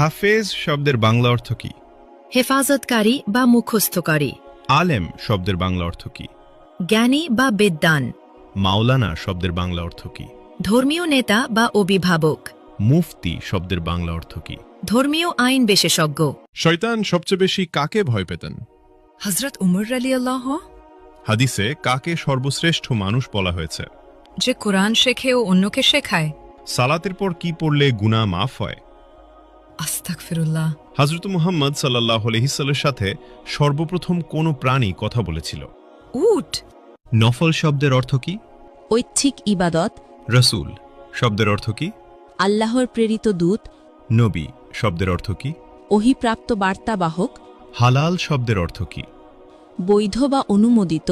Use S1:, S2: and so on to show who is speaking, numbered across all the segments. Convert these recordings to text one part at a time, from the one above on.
S1: হাফেজ শব্দের বাংলা অর্থ কি?
S2: হেফাজতকারী বা মুখস্থকারী।
S1: আলেম শব্দের বাংলা অর্থ কি?
S2: জ্ঞানী বা বিদ্বান।
S1: মাওলানা শব্দের বাংলা অর্থ কি?
S2: ধর্মীয় নেতা বা অভিভাবক।
S1: মুফতি শব্দের বাংলা অর্থ কি?
S2: ধর্মীয় আইন বিশেষজ্ঞ।
S3: শয়তান সবচেয়ে বেশি কাকে ভয় পেতেন?
S2: হযরত উমর রাদিয়াল্লাহ।
S1: হাদিসে কাকে সর্বশ্রেষ্ঠ মানুষ বলা হয়েছে?
S2: যে কোরআন শেখে ও অন্যকে শেখায়।
S1: সালাতের পর কি পড়লে গুনাহ মাফ হয়?
S2: আস্তাগফিরুল্লাহ।
S1: হযরত মুহাম্মদ সাল্লাল্লাহু আলাইহি ওয়াসাল্লামের সাথে সর্বপ্রথম কোন প্রাণী কথা বলেছিল?
S2: উট।
S1: নফল শব্দের অর্থ কি?
S4: ঐচ্ছিক ইবাদত।
S1: রাসূল শব্দের অর্থ কি?
S4: আল্লাহর প্রেরিত দূত।
S1: নবী শব্দের অর্থ কি?
S4: ওহীপ্রাপ্ত বার্তাবাহক।
S1: হালাল শব্দের অর্থ কি?
S4: বৈধ বা অনুমোদিত।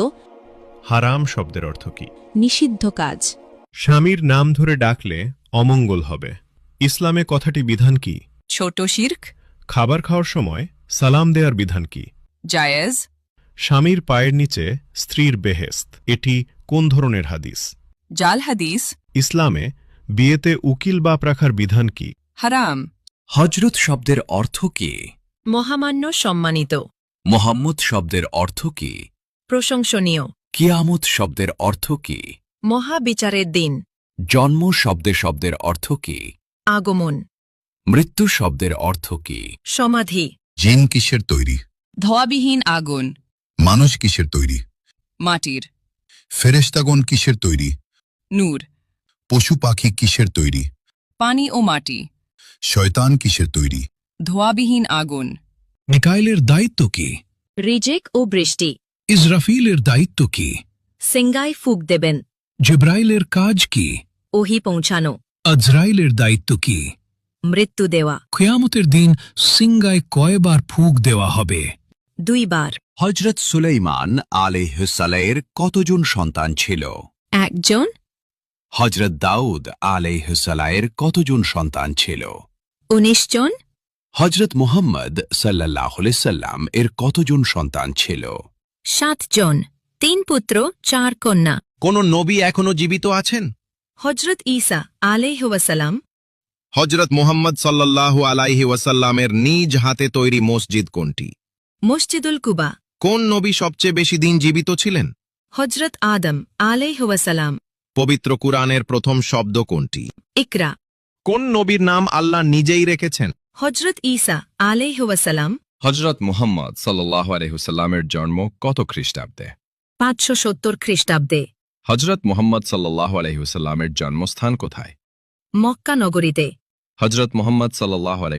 S1: হারাম শব্দের অর্থ কি?
S4: নিষিদ্ধ কাজ।
S1: স্বামীর নাম ধরে ডাকলে অমঙ্গল হবে। ইসলামে কথাটি বিধান কি?
S5: ছোট শিরক।
S1: খাবার খাওয়ার সময় সালাম দেওয়ার বিধান কি?
S5: জায়েজ।
S1: স্বামীর পায়ের নিচে স্ত্রীর বেহেশত, এটি কোন ধরনের হাদিস?
S5: জাল হাদিস।
S1: ইসলামে বিয়েতে উকিল বাপ রাখার বিধান কি?
S5: হারাম।
S6: হজরত শব্দের অর্থ কি?
S2: মহামান্য, সম্মানিত।
S6: মোহাম্মদ শব্দের অর্থ কি?
S2: প্রশংসনীয়।
S6: কিয়ামত শব্দের অর্থ কি?
S2: মহাবিচারের দিন।
S6: জন্ম শব্দের অর্থ কি?
S2: আগমন।
S6: মৃত্যু শব্দের অর্থ কি?
S2: সমাধি।
S7: জিন কিসের তৈরি?
S5: ধোয়াবিহীন আগুন।
S7: মানুষ কিসের তৈরি?
S5: মাটির।
S7: ফেরেশতাগণ কিসের তৈরি?
S5: নূর।
S7: পশু পাখি কিসের তৈরি?
S5: পানি ও মাটি।
S7: শয়তান কিসের তৈরি?
S5: ধোয়াবিহীন আগুন।
S8: মিকাইলের দায়িত্ব কি?
S2: রিজিক ও বৃষ্টি।
S8: ইসরাফিলের দায়িত্ব কি?
S2: সিঙ্গায় ফুক দেবেন।
S8: জিব্রাইলের কাজ কি?
S2: ওহি পৌঁছানো।
S8: আজরাইলের দায়িত্ব কি?
S2: মৃত্যু দেওয়া।
S8: কিয়ামতের দিন সিঙ্গায় কয়বার ফুঁক দেওয়া হবে?
S2: 2 বার।
S6: হজরত সুলাইমান আলাইহিসসালামের কতজন সন্তান ছিল?
S2: 1 জন।
S6: হজরত দাউদ আলাইহিসসালামের কতজন সন্তান ছিল?
S2: 19 জন।
S6: হজরত মুহাম্মদ সাল্লাল্লাহু আলাইহি সাল্লাম এর কতজন সন্তান ছিল?
S2: 7 জন। 3 পুত্র 4 কন্যা।
S9: কোন নবী এখনো জীবিত আছেন?
S2: হযরত ঈসা আলাইহি ওয়াসাল্লাম।
S9: হযরত মুহাম্মদ সাল্লাল্লাহু আলাইহি ওয়াসাল্লামের নিজ হাতে তৈরি মসজিদ কোনটি?
S2: মসজিদুল কুবা।
S9: কোন নবী সবচেয়ে বেশি দিন জীবিত ছিলেন?
S2: হযরত আদম আলাইহি ওয়াসাল্লাম।
S9: পবিত্র কুরআনের প্রথম শব্দ কোনটি?
S2: ইকরা।
S9: কোন নবীর নাম আল্লাহ নিজেই রেখেছেন?
S2: হযরত ঈসা আলাইহি ওয়াসাল্লাম।
S3: হজরত মুহাম্মদ সাল্লাল্লাহু আলাইহি ওয়াসাল্লামের জন্ম কত খ্রিস্টাব্দে?
S2: 570 খ্রিস্টাব্দে।
S3: হজরত মুহাম্মদ সাল্লাল্লাহু আলাইহি ওয়াসাল্লামের জন্মস্থান কোথায়?
S2: মক্কা নগরীতে।
S3: হজরত মুহাম্মদ সাল্লাল্লাহু আলাইহি